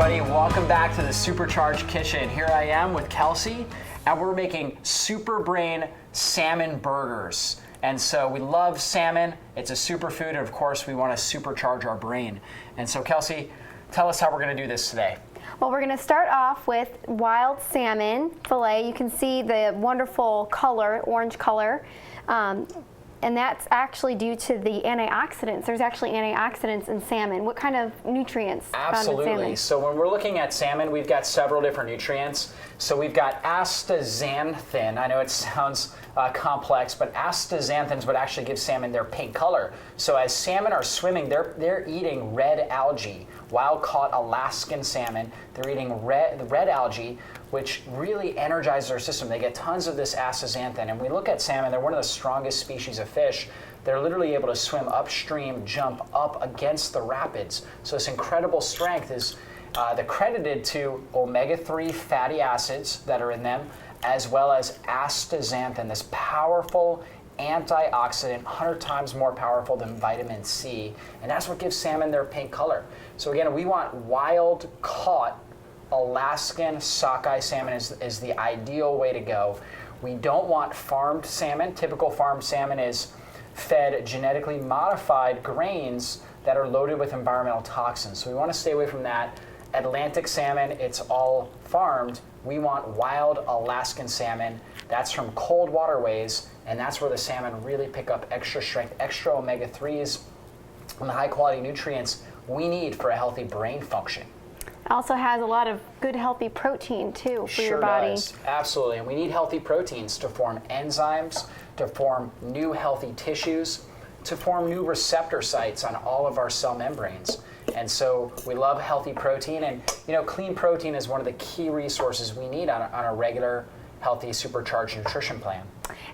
everybody. Welcome back to the Supercharged Kitchen. Here I am with Kelsey, and we're making Superbrain salmon burgers. And so we love salmon. It's a superfood, and of course, we want to supercharge our brain. And so, Kelsey, tell us how we're going to do this today. Well, we're going to start off with wild salmon fillet. You can see the wonderful color, orange color. And that's actually due to the antioxidants. There's actually antioxidants in salmon. What kind of nutrients found in salmon? Absolutely. So when we're looking at salmon, we've got several different nutrients. So we've got astaxanthin. I know it sounds complex, but astaxanthin is what actually gives salmon their pink color. So as salmon are swimming, they're eating red algae. Wild-caught Alaskan salmon, they're eating the red algae, which really energizes their system. They get tons of this astaxanthin. And we look at salmon, they're one of the strongest species of fish. They're literally able to swim upstream, jump up against the rapids. So this incredible strength is credited to omega-3 fatty acids that are in them, as well as astaxanthin, this powerful antioxidant, 100 times more powerful than vitamin C. And that's what gives salmon their pink color. So again, we want wild-caught Alaskan sockeye salmon is the ideal way to go. We don't want farmed salmon. Typical farmed salmon is fed genetically modified grains that are loaded with environmental toxins. So we want to stay away from that. Atlantic salmon, it's all farmed. We want wild Alaskan salmon. That's from cold waterways, and that's where the salmon really pick up extra strength, extra omega-3s, and the high quality nutrients we need for a healthy brain function. It also has a lot of good healthy protein too for your body. Does. Absolutely, and we need healthy proteins to form enzymes, to form new healthy tissues, to form new receptor sites on all of our cell membranes. And so we love healthy protein, and clean protein is one of the key resources we need on a regular, healthy, supercharged nutrition plan.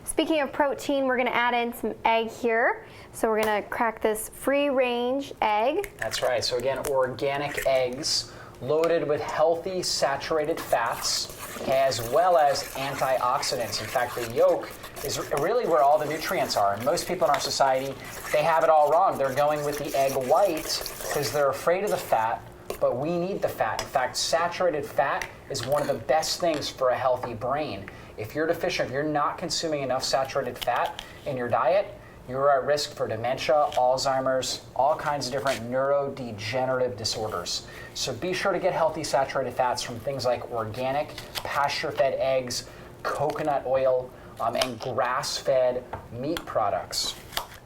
Speaking of protein, we're going to add in some egg here. So we're going to crack this free-range egg. That's right. So again, organic eggs loaded with healthy saturated fats as well as antioxidants. In fact, the yolk is really where all the nutrients are. And most people in our society, they have it all wrong. They're going with the egg white because they're afraid of the fat, but we need the fat. In fact, saturated fat is one of the best things for a healthy brain. If you're deficient, if you're not consuming enough saturated fat in your diet, you're at risk for dementia, Alzheimer's, all kinds of different neurodegenerative disorders. So be sure to get healthy saturated fats from things like organic, pasture-fed eggs, coconut oil, and grass-fed meat products.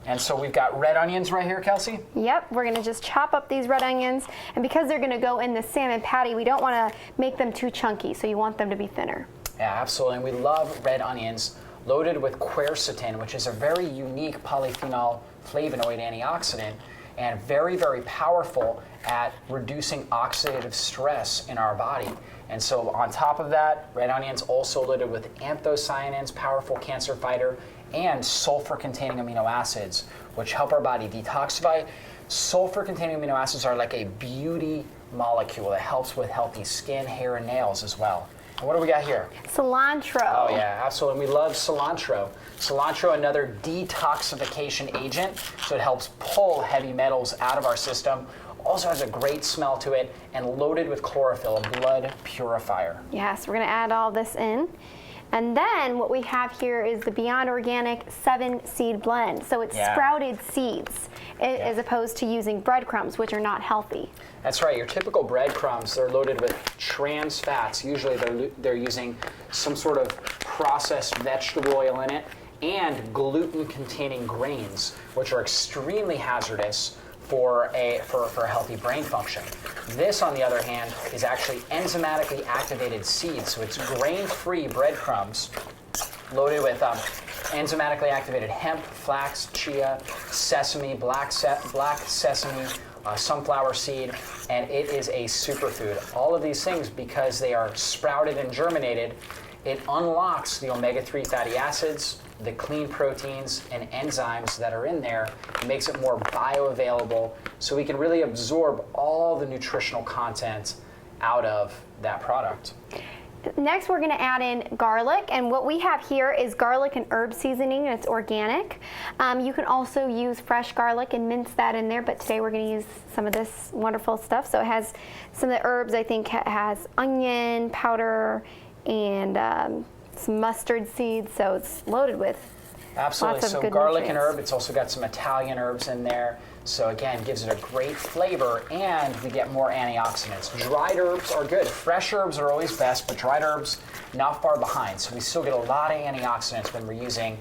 And so we've got red onions right here, Kelsey? Yep, we're gonna just chop up these red onions. And because they're gonna go in the salmon patty, we don't wanna make them too chunky, so you want them to be thinner. Yeah, absolutely, and we love red onions loaded with quercetin, which is a very unique polyphenol flavonoid antioxidant and very, very powerful at reducing oxidative stress in our body. And so on top of that, red onions also loaded with anthocyanins, powerful cancer fighter, and sulfur-containing amino acids, which help our body detoxify. Sulfur-containing amino acids are like a beauty molecule that helps with healthy skin, hair, and nails as well. And what do we got here? Cilantro. Oh yeah, absolutely. We love cilantro. Cilantro, another detoxification agent, so it helps pull heavy metals out of our system. Also has a great smell to it and loaded with chlorophyll, a blood purifier. Yes, we're gonna add all this in. And then what we have here is the Beyond Organic 7-seed blend. So it's sprouted seeds as opposed to using breadcrumbs, which are not healthy. That's right. Your typical breadcrumbs, they're loaded with trans fats. Usually they're using some sort of processed vegetable oil in it and gluten-containing grains, which are extremely hazardous for a healthy brain function. This, on the other hand, is actually enzymatically activated seeds. So it's grain-free breadcrumbs loaded with enzymatically activated hemp, flax, chia, sesame, black sesame, sunflower seed, and it is a superfood. All of these things, because they are sprouted and germinated, it unlocks the omega-3 fatty acids, the clean proteins and enzymes that are in there. It makes it more bioavailable so we can really absorb all the nutritional content out of that product. Next, we're going to add in garlic, and what we have here is garlic and herb seasoning, and it's organic. You can also use fresh garlic and mince that in there, but today we're going to use some of this wonderful stuff. So it has some of the herbs, I think, has onion powder and some mustard seeds, so it's loaded with Absolutely. lots of So good garlic nutrients. and herb, it's also got some Italian herbs in there. So again, gives it a great flavor, and we get more antioxidants. Dried herbs are good. Fresh herbs are always best, but dried herbs not far behind. So we still get a lot of antioxidants when we're using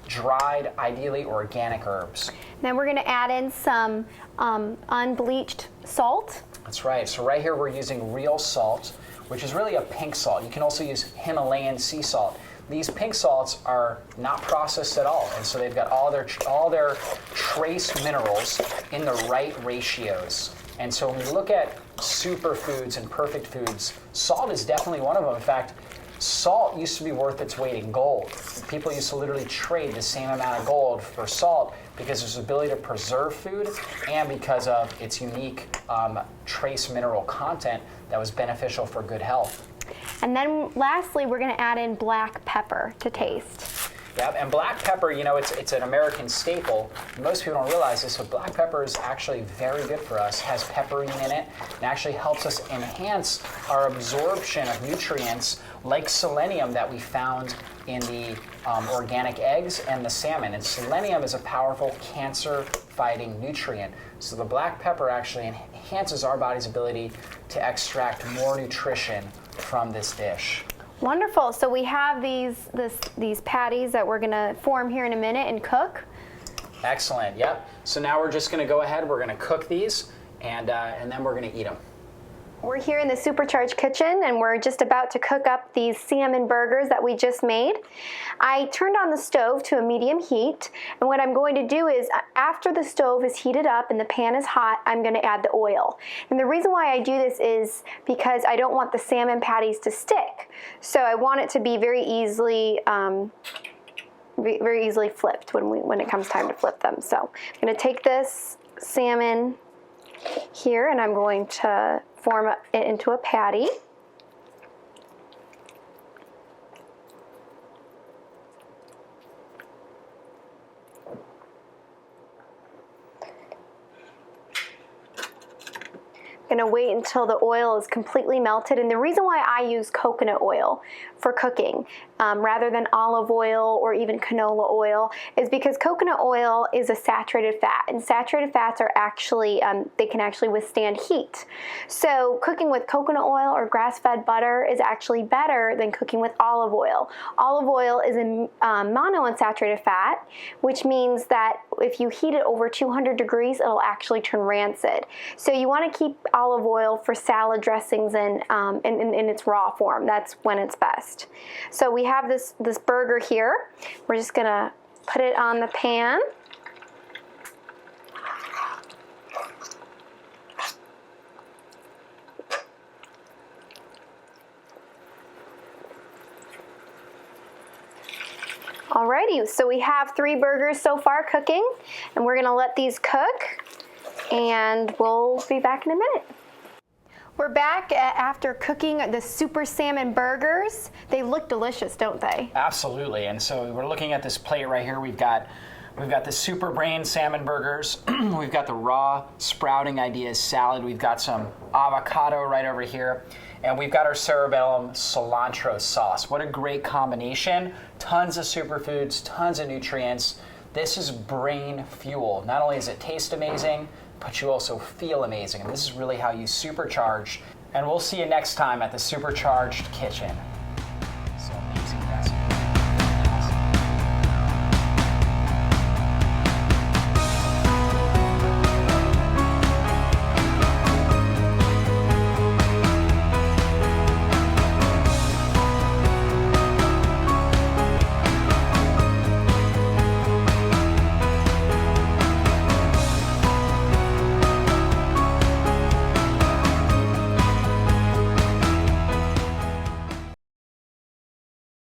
dried, ideally organic herbs. Then we're going to add in some unbleached salt. That's right. So right here we're using real salt, which is really a pink salt. You can also use Himalayan sea salt. These pink salts are not processed at all, and so they've got all their trace minerals in the right ratios. And so when we look at superfoods and perfect foods, salt is definitely one of them. In fact, salt used to be worth its weight in gold. People used to literally trade the same amount of gold for salt because of its ability to preserve food and because of its unique trace mineral content that was beneficial for good health. And then lastly, we're going to add in black pepper to taste. Yep, and black pepper, you know, it's an American staple. Most people don't realize this, but black pepper is actually very good for us. It has pepperine in it, and actually helps us enhance our absorption of nutrients like selenium that we found in the organic eggs and the salmon. And selenium is a powerful cancer-fighting nutrient. So the black pepper actually enhances our body's ability to extract more nutrition from this dish. Wonderful. So we have these patties that we're going to form here in a minute and cook. Excellent. Yep. So now we're just going to go ahead. We're going to cook these, and then we're going to eat them. We're here in the Supercharged kitchen, and we're just about to cook up these salmon burgers that we just made. I turned on the stove to a medium heat, and what I'm going to do is, after the stove is heated up and the pan is hot, I'm going to add the oil. And the reason why I do this is because I don't want the salmon patties to stick. So I want it to be very easily flipped when it comes time to flip them. So I'm going to take this salmon here, and I'm going to form it into a patty. I'm going to wait until the oil is completely melted, and the reason why I use coconut oil for cooking rather than olive oil or even canola oil is because coconut oil is a saturated fat, and saturated fats are actually they can actually withstand heat. So cooking with coconut oil or grass-fed butter is actually better than cooking with olive oil. Olive oil is a monounsaturated fat, which means that if you heat it over 200 degrees, it'll actually turn rancid. So you want to keep olive oil for salad dressings and in its raw form. That's when it's best. So we have this burger here. We're just gonna put it on the pan. Alrighty, so we have 3 burgers so far cooking, and we're gonna let these cook, and we'll be back in a minute. We're back after cooking the super salmon burgers. They look delicious, don't they? Absolutely. And so we're looking at this plate right here. We've got the Superbrain salmon burgers. We've got the raw sprouting ideas salad. We've got some avocado right over here. And we've got our cerebellum cilantro sauce. What a great combination. Tons of superfoods, tons of nutrients. This is brain fuel. Not only does it taste amazing, but you also feel amazing. And this is really how you supercharge. And we'll see you next time at the Supercharged Kitchen.